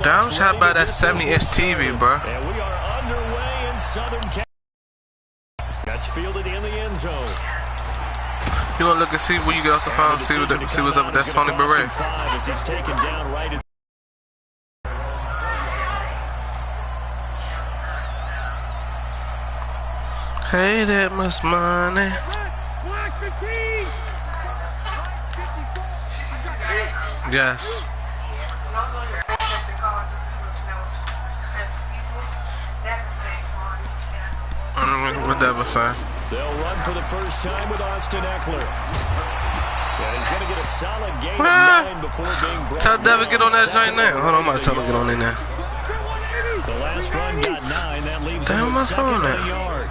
That was shot by that 70-inch TV, bro. And we are underway in Southern California. That's fielded in the end zone. You gonna look and see when you get off the phone, see what's up with that Sony Beret. As he's taken down right at Hey, that much money. Yes. What that was saying? They'll run for the first time with Austin Eckler. And he's going to get a solid gain of 9 before being brought Tell Devin down. get on that joint now. Hold on, I'm about to tell him get on in there. The last run got 9. That leaves him Damn, my with phone second now. and a yard.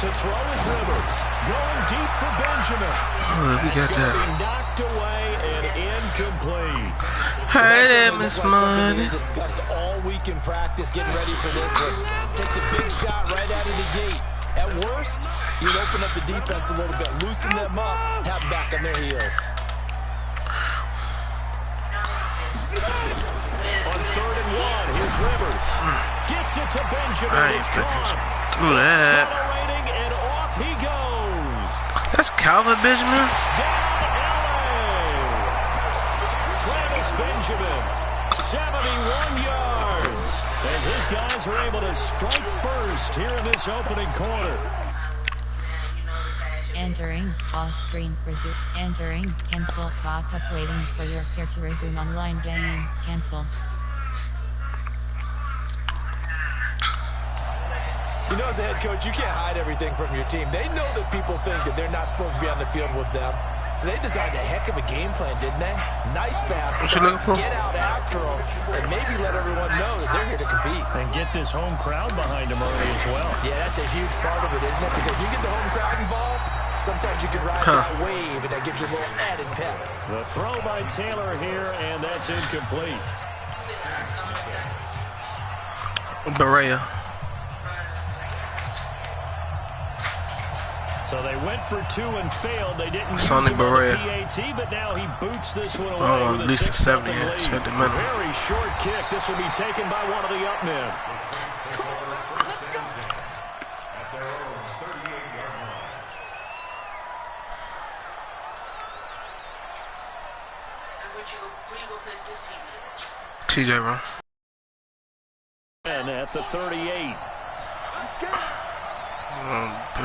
To throw is Rivers. Going deep for Benjamin. Oh, we got that. Knocked away and incomplete. Hey there, Miss Money. They discussed all week in practice, getting ready for this one. Take the big shot right out of the gate. At worst, you'd open up the defense a little bit, loosen them up, have back on their heels. On 3rd and 1, here's Rivers. Gets it to Benjamin. I ain't thinking do that. Accelerating, and off he goes. That's Calvin Benjamin. Benjamin, 71 yards, as his guys are able to strike first here in this opening quarter. Entering off-screen resume. Entering cancel. Backup waiting for your care to resume online game. Cancel. You know, as a head coach, you can't hide everything from your team. They know that people think that they're not supposed to be on the field with them. So they designed a heck of a game plan, didn't they? Nice pass. What you looking for? Get out after them, and maybe let everyone know that they're here to compete. And get this home crowd behind them early as well. Yeah, that's a huge part of it, isn't it? Because you get the home crowd involved, sometimes you can ride that wave, and that gives you a little added pep. The throw by Taylor here, and that's incomplete. Berea. So they went for 2 and failed. They didn't use Sony him on Barea. the PAT, but now he boots this one away. Oh, with at least a 70 6-0 inch lead. at the minimum. Very short kick. This will be taken by one of the up men. TJ Brown. And at the 38.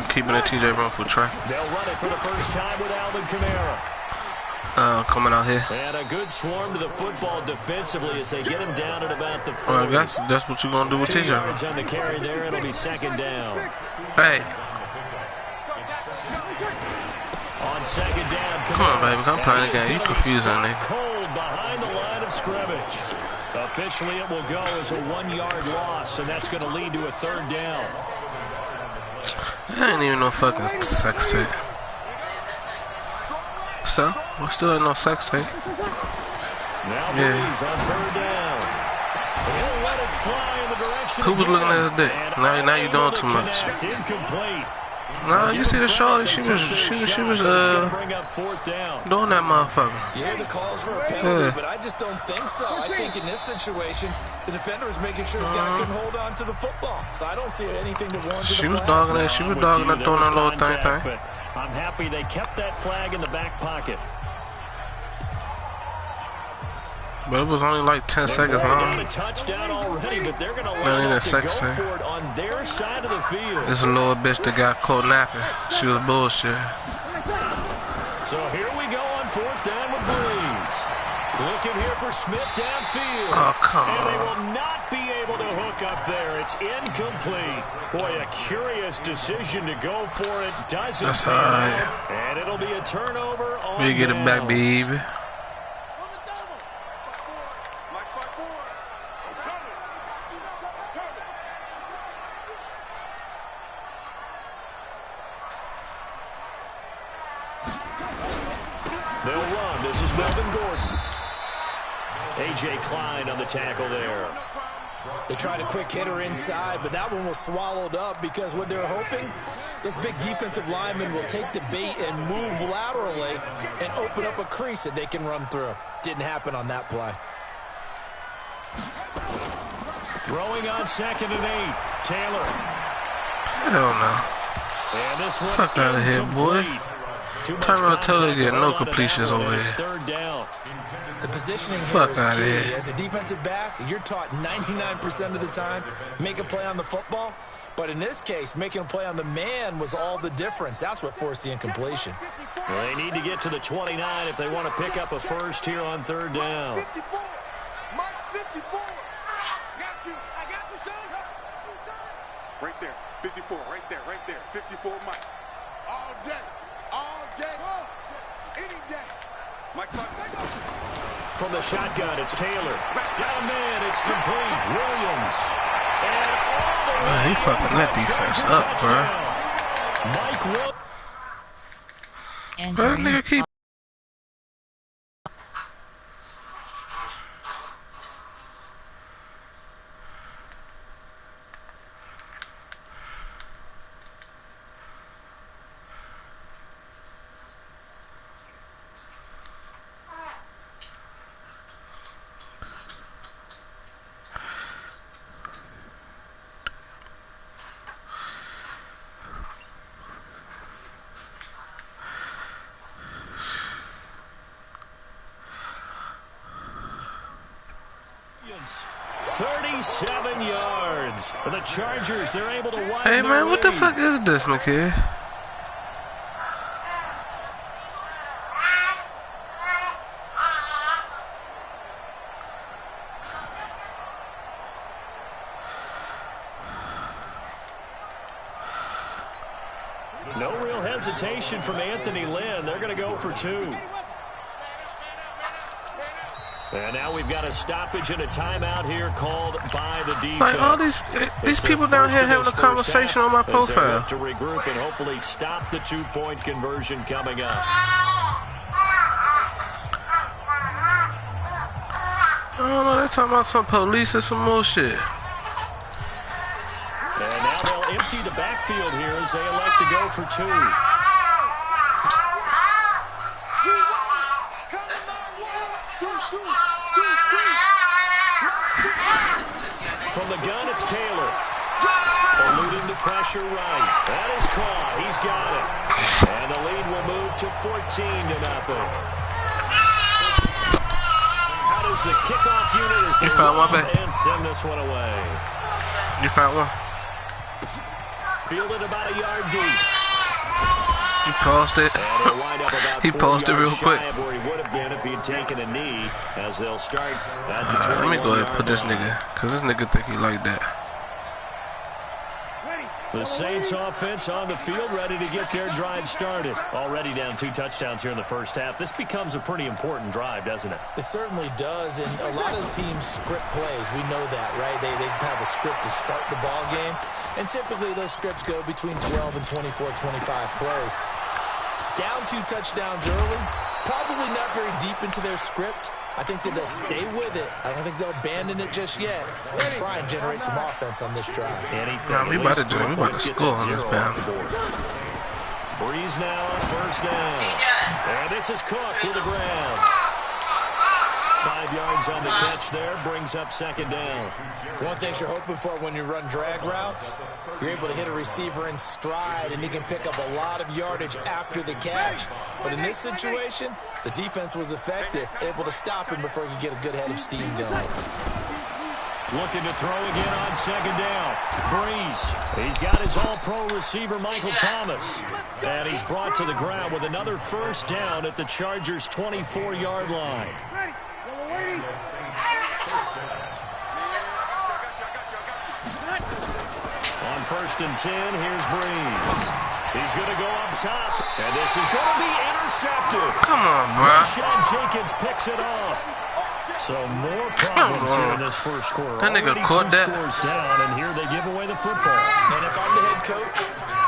Keeping it TJ Brown for try. They'll run it for the first time with Alvin Kamara. Coming out here. And a good swarm to the football defensively as they get him down at about the 40. Well, I guess that's what you're going to do with 2 TJ yards Brown. on the carry there. It'll be 2nd down. Hey. On 2nd down, Come on, baby. I'm playing the game. You confusing me. Cold behind the line of scrimmage. Officially, it will go as a 1-yard loss, and that's going to lead to a 3rd down. I ain't even no fucking sex tape. So, we still ain't no sex tape. Now Yeah. Breeze on 3rd down. He'll let it fly in the direction. Who was looking at his dick? And Now you doing too much. connect. Incomplete. No, you see the shorty? She was Bring up 4th down. doing that motherfucker. You hear the calls for a penalty, Yeah. but I just don't think so. I think in this situation, the defender is making sure his guy couldn't hold on to the football. So I don't see anything that warrants She the was flag. dogging that. She was dogging that, doing that little thing. But I'm happy they kept that flag in the back pocket. But it was only like 10 seconds They've long. got a touchdown already, but they're going to Not line even up a to go sex tape. for it on their side of the field. This a little bitch that got caught napping. She was bullshit. So here we go on 4th down with Breeze. Looking here for Smith downfield. Oh, come And they on. will not be able to hook up there. It's incomplete. Boy, a curious decision to go for it. Doesn't That's pan all right. out. And it'll be a turnover on We get it back, downs. baby. They'll run. This is Melvin Gordon. A.J. Klein on the tackle there. They tried a quick hitter inside, but that one was swallowed up because what they were hoping, those big defensive linemen will take the bait and move laterally and open up a crease that they can run through. Didn't happen on that play. Throwing on 2nd and 8. Taylor. Hell no. And this one Fuck out of here, boy. Tyrell Taylor getting no completions over here. 3rd down. The positioning Fuck here out of is key. here. As a defensive back, you're taught 99% of the time, make a play on the football. But in this case, making a play on the man was all the difference. That's what forced the incompletion. Well, they need to get to the 29 if they want to pick up a first here on 3rd down. 54. Mike 54. Got you. I got you, son. Right there. 54. Right there. Right there. 54, Mike. All day. All day. Any day. Mike, from the shotgun, it's Taylor. Down man, it's complete. Williams. And all the way He fucking that defense up, bro. That nigga keep. yards. For the Chargers, they're able to widen. Hey man, what the fuck is this, McKay? No real hesitation from Anthony Lynn. They're going to go for 2. And now we've got a stoppage and a timeout here called by the defense. Like all these people down here having a conversation on my profile. To regroup and hopefully stop the 2-point conversion coming up. I don't know, they're talking about some police or some more shit. And now they'll empty the backfield here as they elect to go for 2. From the gun, it's Taylor. Eluding the pressure right. That is caught. He's got it. And the lead will move to 14-0. How does the kickoff unit You found one, back. and send this one away? You found one? Fielded about a yard deep. He paused it. He paused it real quick. Where he would have been if he had taken a knee, as they'll start at the Let me go ahead and put this nigga, because this nigga think he like that. The Saints offense on the field, ready to get their drive started. Already down 2 touchdowns here in the first half. This becomes a pretty important drive, doesn't it? It certainly does, and a lot of teams script plays. We know that, right? They have a script to start the ball game, and typically those scripts go between 12 and 24, 25 plays. Down 2 touchdowns early, probably not very deep into their script. I think that they'll stay with it. I don't think they'll abandon it just yet and try and generate some offense on this drive. Yeah, we about to score on this bound. Breeze now on first down. And this is Cook with the ground. 5 yards on the catch there, brings up second down. One thing you're hoping for when you run drag routes, you're able to hit a receiver in stride, and he can pick up a lot of yardage after the catch. But in this situation, the defense was effective, able to stop him before he could get a good head of steam going. Looking to throw again on second down. Breeze. He's got his all-pro receiver, Michael Thomas. And he's brought to the ground with another first down at the Chargers' 24-yard line. On first and 10, here's Breeze. He's going to go up top, and this is going to be intercepted. Come on, bro. Sean Jenkins picks it off. So more problems here in this first quarter. That nigga Already caught 2 that. scores down, and here they give away the football. And if I'm the head coach,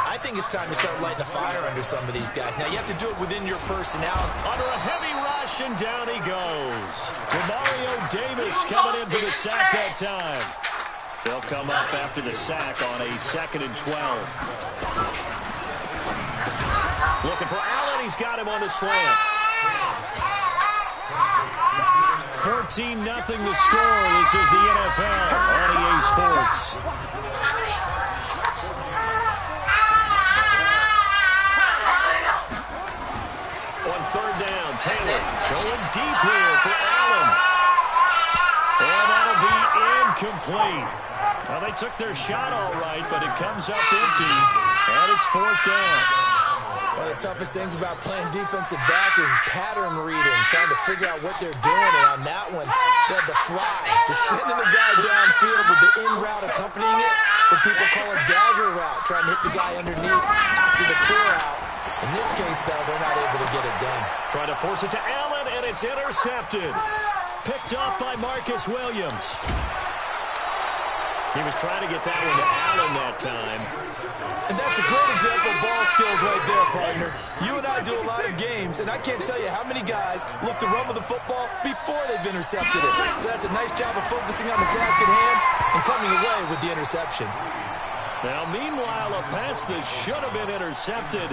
I think it's time to start lighting a fire under some of these guys. Now, you have to do it within your personnel. Under a heavy rush, and down he goes. Demario Davis coming in for the sack that time. They'll come up after the sack on a 2nd and 12. Looking for Allen. He's got him on the slant. 14-0 the score. This is the NFL on EA Sports. On 3rd down, Taylor going deep here for Allen. And that'll be incomplete. Well, they took their shot all right, but it comes up empty, and it's 4th down. One of the toughest things about playing defensive back is pattern reading, trying to figure out what they're doing. And on that one, they had the fly, just sending the guy downfield with the in route accompanying it. What people call a dagger route, trying to hit the guy underneath after the clear out. In this case, though, they're not able to get it done. Trying to force it to Allen, and it's intercepted. Picked off by Marcus Williams. He was trying to get that one to Allen that time. And that's a great example of ball skills right there, partner. You and I do a lot of games, and I can't tell you how many guys look to run with the football before they've intercepted it. So that's a nice job of focusing on the task at hand and coming away with the interception. Now, meanwhile, a pass that should have been intercepted,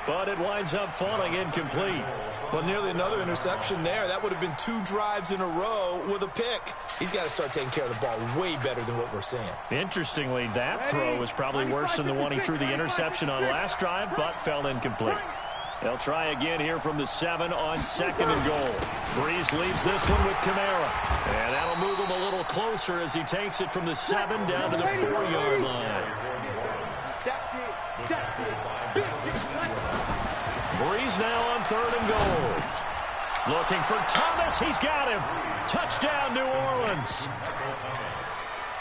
but it winds up falling incomplete. Well, nearly another interception there. That would have been 2 drives in a row with a pick. He's got to start taking care of the ball way better than what we're seeing. Interestingly, that throw was probably worse than the one he threw the interception on last drive, but fell incomplete. They'll try again here from the 7 on 2nd and goal. Breeze leaves this one with Kamara. And that'll move him a little closer as he takes it from the 7 down to the 4-yard line. Breeze now on 3rd and goal. Looking for Thomas. He's got him. Touchdown, New Orleans.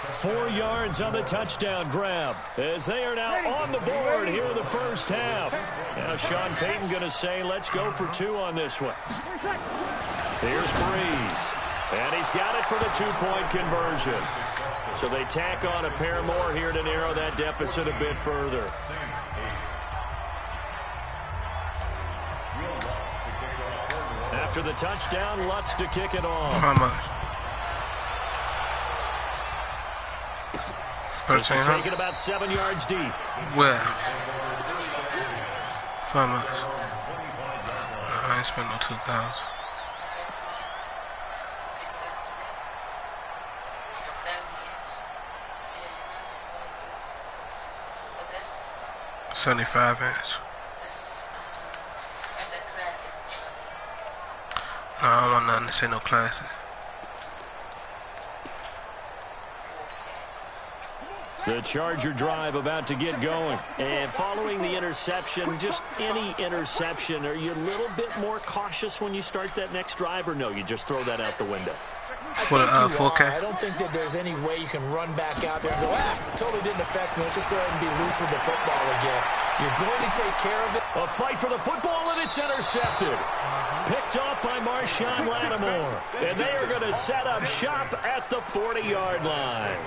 4 yards on the touchdown grab as they are now on the board here in the first half. Now Sean Payton going to say, let's go for 2 on this one. Here's Breeze. And he's got it for the 2-point conversion. So they tack on a pair more here to narrow that deficit a bit further. After the touchdown, Lutz to kick it off. How much? 13, taking about 7 yards deep. Where? 5 much? I ain't spent no 2,000. $75 inch. No, I don't want nothing to say no classic. The Charger drive about to get going. And following the interception, just any interception, are you a little bit more cautious when you start that next drive, or no, you just throw that out the window? For the 4K? I don't think that there's any way you can run back out there and go, totally didn't affect me. Let's just go ahead and be loose with the football again. You're going to take care of it. A fight for the football, and it's intercepted. Picked off by Marshawn Lattimore. And they are going to set up shop at the 40-yard line.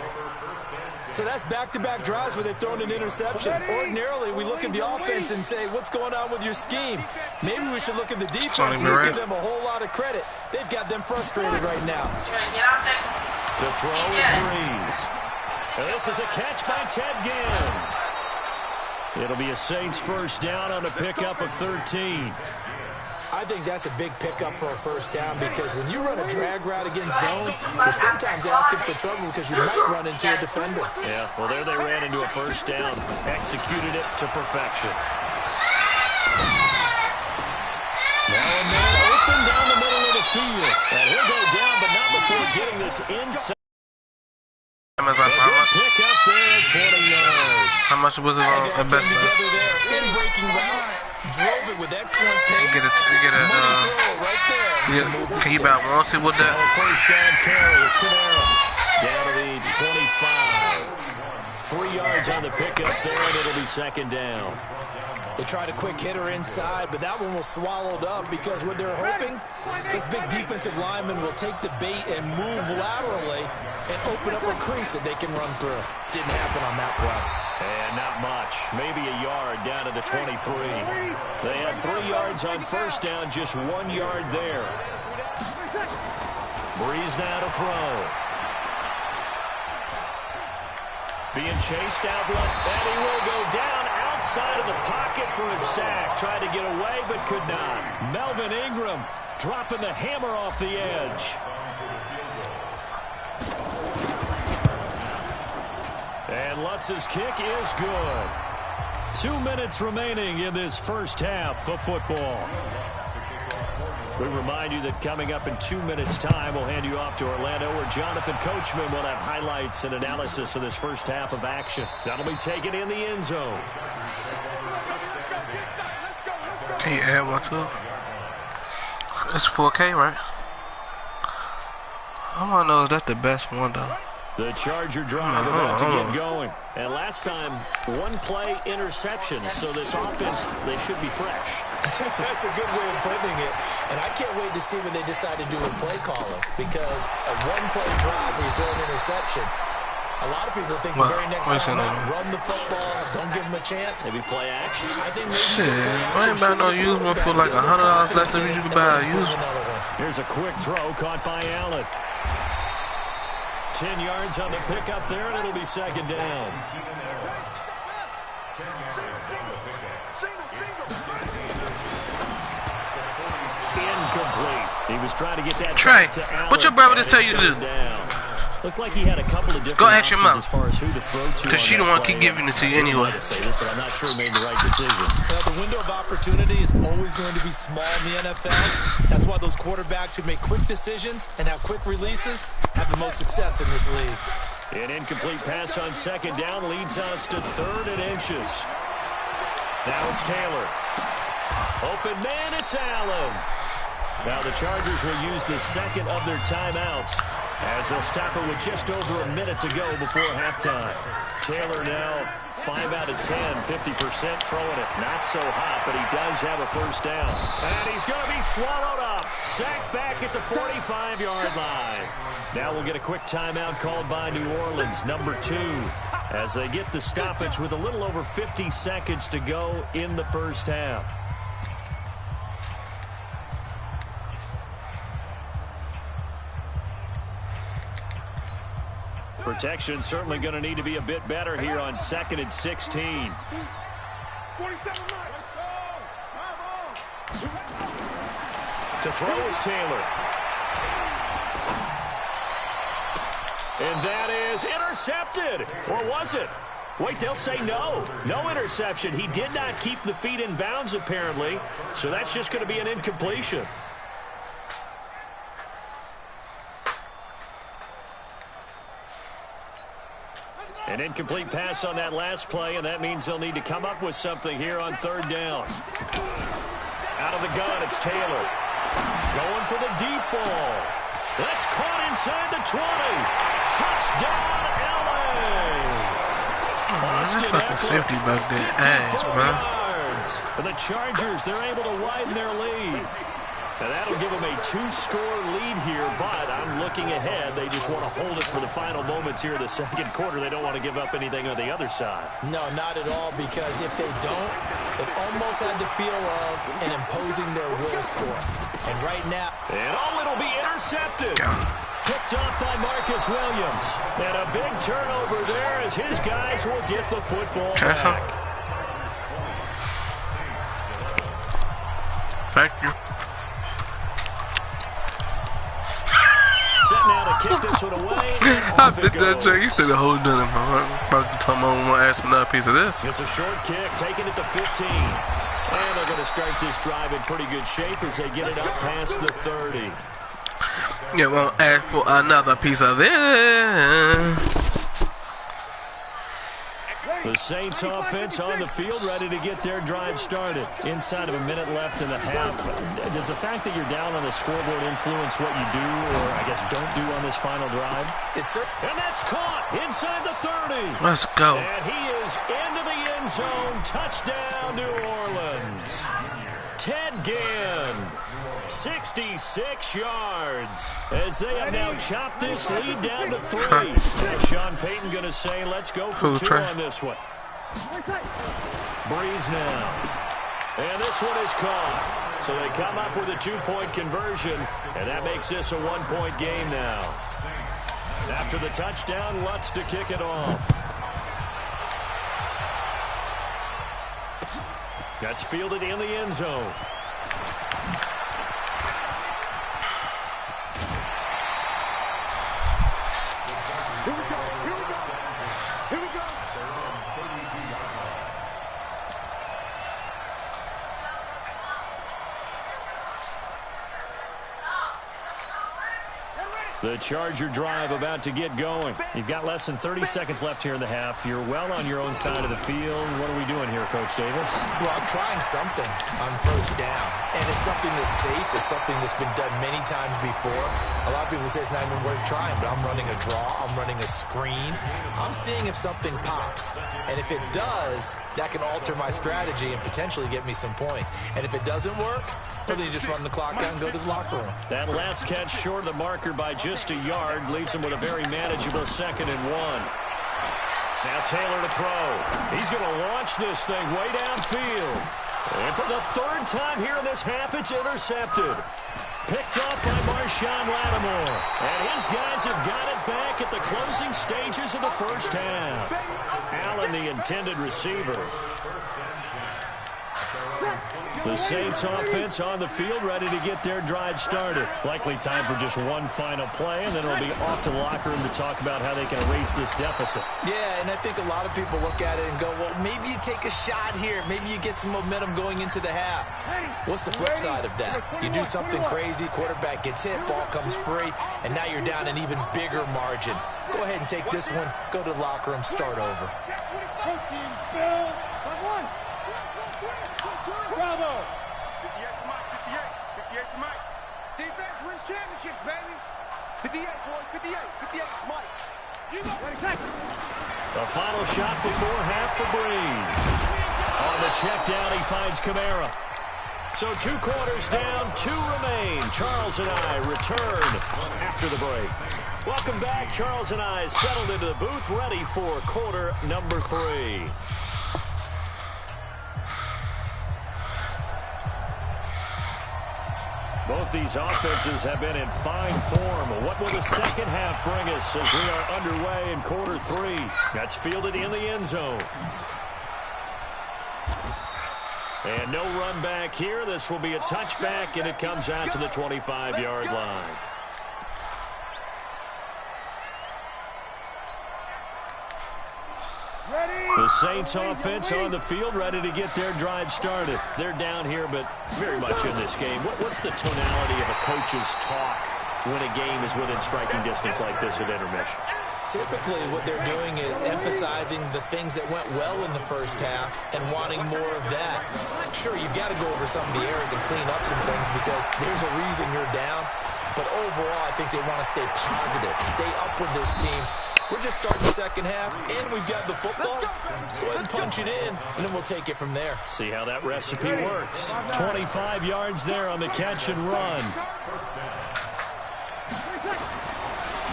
So that's back-to-back drives where they've thrown an interception. Ordinarily, we look at the offense and say, what's going on with your scheme? Maybe we should look at the defense and just give them a whole lot of credit. They've got them frustrated right now. To throw is Breeze. And this is a catch by Ted Ginn. It'll be a Saints first down on a pickup of 13. I think that's a big pickup for a first down because when you run a drag route against zone, you're sometimes asking for trouble because you might run into a defender. Yeah, well, there they ran into a first down. Executed it to perfection. Now a man open down the middle of the field. And he'll go down, but not before getting this inside. How much? Pick up there at 20 yards. How much was it on a best together there in breaking route? Drove it with excellent pace. You get a right there. Yeah, can you about warranty with that? First down carry. It's Kamara. Down to the 25. 3 yards on the pickup there, and it'll be second down. They tried a quick hitter inside, but that one was swallowed up because what they're hoping, this big defensive lineman will take the bait and move laterally and open up a crease that they can run through. Didn't happen on that play. And not much. Maybe a yard down to the 23. They had 3 yards on first down, just 1 yard there. Breeze now to throw. Being chased out left, and he will go down outside of the pocket for a sack. Tried to get away, but could not. Melvin Ingram dropping the hammer off the edge. And Lutz's kick is good. 2 minutes remaining in this first half of football. We remind you that coming up in 2 minutes' time, we'll hand you off to Orlando, where Jonathan Coachman will have highlights and analysis of this first half of action. That'll be taken in the end zone. Can you add one to it? It's 4K, right? I want to know, is that the best one, though? The Charger drive about to get going. And last time, one play interceptions, so this offense, they should be fresh. That's a good way of putting it. And I can't wait to see what they decide to do with play calling, because a one-play drive where you throw an interception, a lot of people think the very next time out, run the football, don't give them a chance. Maybe play action. I think maybe shit, I ain't about no use one for like $100 less than you can buy a use. Here's a quick throw caught by Allen. 10 yards on the pickup there, and it'll be second down. Incomplete. He was trying to get that Trey, to Allen. what your brother just tell you to do? Looked like he had a couple of different Go ask your mom, as far as who to throw to. because she the one keep giving it to you anyway. I say this, but I'm not sure he made the right decision. Well, the window of opportunity is always going to be small in the NFL. That's why those quarterbacks who make quick decisions and have quick releases have the most success in this league. An incomplete pass on second down leads us to 3rd and inches. Now it's Taylor. Open man, it's Allen. Now the Chargers will use the second of their timeouts, as they'll stop it with just over a minute to go before halftime. Taylor now 5 out of 10, 50% throwing it. Not so hot, but he does have a first down. And he's going to be swallowed up. Sacked back at the 45-yard line. Now we'll get a quick timeout called by New Orleans, number 2, as they get the stoppage with a little over 50 seconds to go in the first half. Protection certainly going to need to be a bit better here on 2nd and 16. To throw is Taylor. And that is intercepted. Or was it? Wait, they'll say no. No interception. He did not keep the feet in bounds, apparently. So that's just going to be an incompletion. An incomplete pass on that last play, and that means they'll need to come up with something here on 3rd down. Out of the gun, it's Taylor. Going for the deep ball. That's caught inside the 20. Touchdown, L.A. That fucking safety back there ass, bro. And the Chargers, they're able to widen their lead. Now that'll give them a 2-score lead here, but I'm looking ahead. They just want to hold it for the final moments here in the second quarter. They don't want to give up anything on the other side. No, not at all, because if they don't, it almost had the feel of an imposing their will score. And right now... And it'll be intercepted. Picked off by Marcus Williams. And a big turnover there as his guys will get the football back. Thank you. Now to kick this one away. I bet that Jay, you still holding it, man. Probably talking about I'm gonna ask another piece of this. It's a short kick, taking it to 15. And they're going to start this drive in pretty good shape as they get it up past the 30. Yeah, well, ask for another piece of this. The Saints offense on the field, ready to get their drive started. Inside of a minute left in the half. Does the fact that you're down on the scoreboard influence what you do, or I guess don't do on this final drive? Yes, sir. And that's caught inside the 30. Let's go. And he is into the end zone. Touchdown, New Orleans. Ted Ginn, 66 yards, as they have now chopped this lead down to 3. And Sean Payton going to say, let's go for 2 on this one. Breeze now. And this one is caught. So they come up with a 2-point conversion, and that makes this a 1-point game now. After the touchdown, Lutz to kick it off. That's fielded in the end zone. Here we go. Here we go. Here we go. The Charger drive about to get going. You've got less than 30 seconds left here in the half. You're well on your own side of the field. What are we doing here, Coach Davis? Well, I'm trying something on first down, and it's something that's safe. It's something that's been done many times before. A lot of people say it's not even worth trying, but I'm running a draw. I'm running a screen. I'm seeing if something pops, and if it does, that can alter my strategy and potentially get me some points. And if it doesn't work, well, then you just run the clock out and go to the locker room. That last catch short of the marker by just a yard leaves him with a very manageable 2nd and 1. Now Taylor to throw. He's going to launch this thing way downfield. And for the 3rd time here in this half, it's intercepted. Picked off by Marshawn Lattimore. And his guys have got it back at the closing stages of the first half. Allen, the intended receiver. The Saints offense on the field, ready to get their drive started. Likely time for just one final play, and then it'll be off to the locker room to talk about how they can erase this deficit. Yeah, and I think a lot of people look at it and go, well, maybe you take a shot here. Maybe you get some momentum going into the half. What's the flip side of that? You do something crazy, quarterback gets hit, ball comes free, and now you're down an even bigger margin. Go ahead and take this one, go to the locker room, start over. Bravo! 58 for Mike, 58. 58 for Mike. Defense wins championships, baby. 58, boys, 58. 58 is Mike. The final shot before half for Breeze. On the check down, he finds Kamara. So 2 quarters down, 2 remain. Charles and I return after the break. Welcome back. Charles and I settled into the booth, ready for quarter number 3. Both these offenses have been in fine form. What will the second half bring us as we are underway in quarter 3? That's fielded in the end zone. And no run back here. This will be a touchback, and it comes out to the 25-yard line. The Saints offense on the field, ready to get their drive started. They're down here, but very much in this game. What's the tonality of a coach's talk when a game is within striking distance like this at intermission? Typically, what they're doing is emphasizing the things that went well in the first half and wanting more of that. Sure, you've got to go over some of the errors and clean up some things because there's a reason you're down. But overall, I think they want to stay positive, stay up with this team. We're just starting the second half, and we've got the football. Let's go ahead and punch it in, and then we'll take it from there. See how that recipe works. 25 yards there on the catch and run.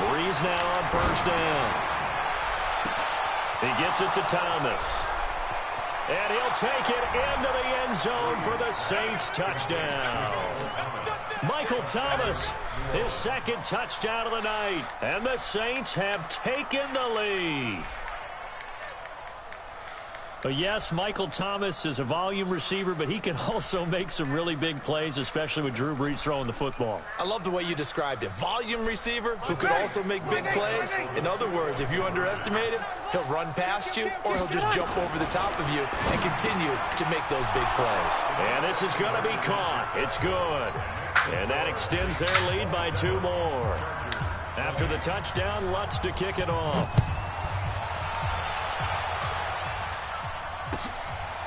Breeze now on first down. He gets it to Thomas. And he'll take it into the end zone for the Saints touchdown. Michael Thomas, his 2nd touchdown of the night. And the Saints have taken the lead. But yes, Michael Thomas is a volume receiver, but he can also make some really big plays, especially with Drew Brees throwing the football. I love the way you described it. Volume receiver who could also make big plays. In other words, if you underestimate him, he'll run past you or he'll just jump over the top of you and continue to make those big plays. And this is going to be caught. It's good. And that extends their lead by 2 more. After the touchdown, Lutz to kick it off.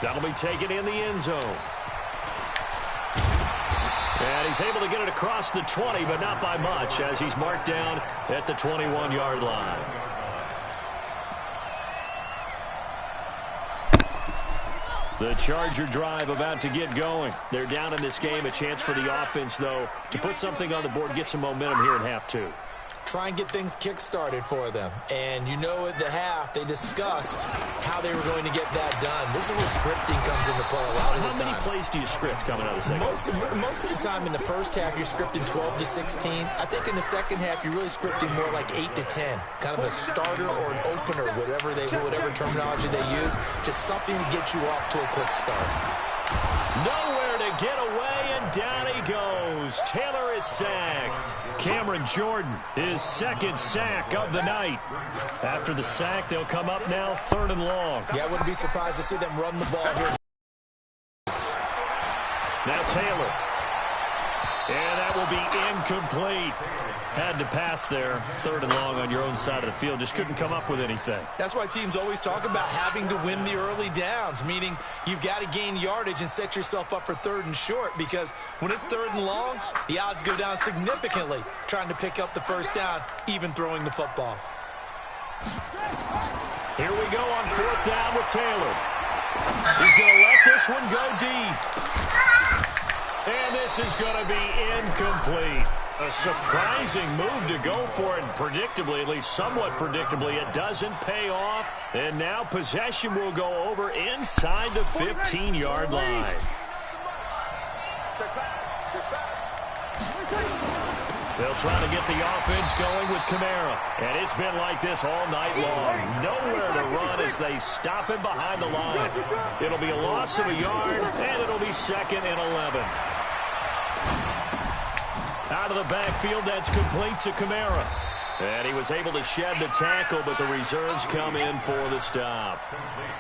That'll be taken in the end zone. And he's able to get it across the 20, but not by much, as he's marked down at the 21-yard line. The Charger drive about to get going. They're down in this game. A chance for the offense, though, to put something on the board, get some momentum here in half 2. Try and get things kick-started for them. And you know at the half, they discussed how they were going to get that done. This is where scripting comes into play a lot of the time. How many plays do you script coming out of the second? Most of the time in the first half, you're scripting 12 to 16. I think in the second half, you're really scripting more like 8 to 10. Kind of a starter or an opener, whatever terminology they use. Just something to get you off to a quick start. Nowhere to get away, and down he goes. Taylor is sacked. Cameron Jordan, his second sack of the night. After the sack, they'll come up now 3rd and long. Yeah, I wouldn't be surprised to see them run the ball here. Now Taylor. And that will be incomplete. Had to pass there. 3rd and long on your own side of the field. Just couldn't come up with anything. That's why teams always talk about having to win the early downs, meaning you've got to gain yardage and set yourself up for 3rd and short, because when it's 3rd and long, the odds go down significantly trying to pick up the first down, even throwing the football. Here we go on 4th down with Taylor. He's going to let this one go deep. And this is going to be incomplete. A surprising move to go for it, and predictably, at least somewhat predictably, it doesn't pay off. And now possession will go over inside the 15-yard line. They'll try to get the offense going with Kamara. And it's been like this all night long. Nowhere to run as they stop him behind the line. It'll be a loss of a yard, and it'll be 2nd and 11. Out of the backfield, that's complete to Kamara. And he was able to shed the tackle, but the reserves come in for the stop.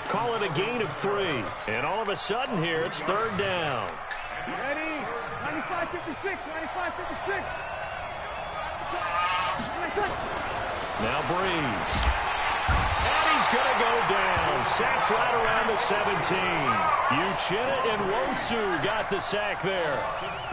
Call it a gain of 3. And all of a sudden here, it's 3rd down. Ready? 95-56, 95-56. Now Breeze. And he's going to go down. Sacked right around the 17. Uchenna and Nwosu got the sack there.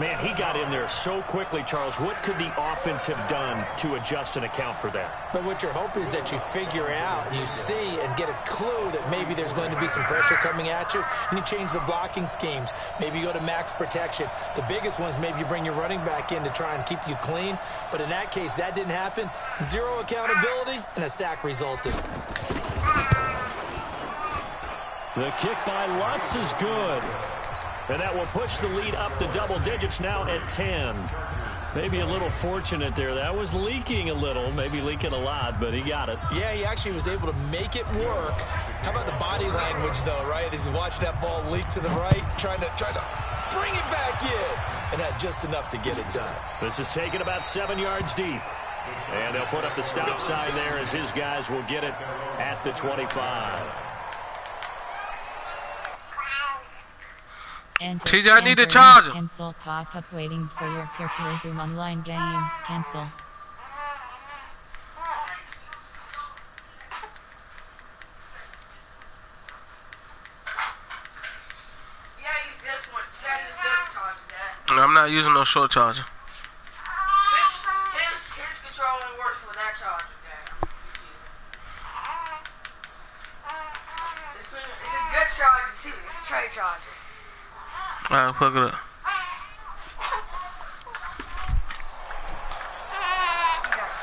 Man, he got in there so quickly, Charles. What could the offense have done to adjust and account for that? But what you're hoping is that you figure out, you see, and get a clue that maybe there's going to be some pressure coming at you, and you change the blocking schemes. Maybe you go to max protection. The biggest one is maybe you bring your running back in to try and keep you clean. But in that case, that didn't happen. 0 accountability, and a sack resulted. The kick by Lutz is good. And that will push the lead up to double digits now at 10. Maybe a little fortunate there. That was leaking a little, maybe leaking a lot, but he got it. Yeah, he actually was able to make it work. How about the body language, though, right? As he watched that ball leak to the right, trying to bring it back in, and had just enough to get it done. This is taken about 7 yards deep. And they'll put up the stop sign there as his guys will get it at the 25. TJ, I need the charger. Cancel pop-up waiting for your peer to resume online game. Cancel. I'm not using no short charger. His control ain't worse with that charger, damn. It's a good charger, too. It's a trade charger. Alright, plug it up.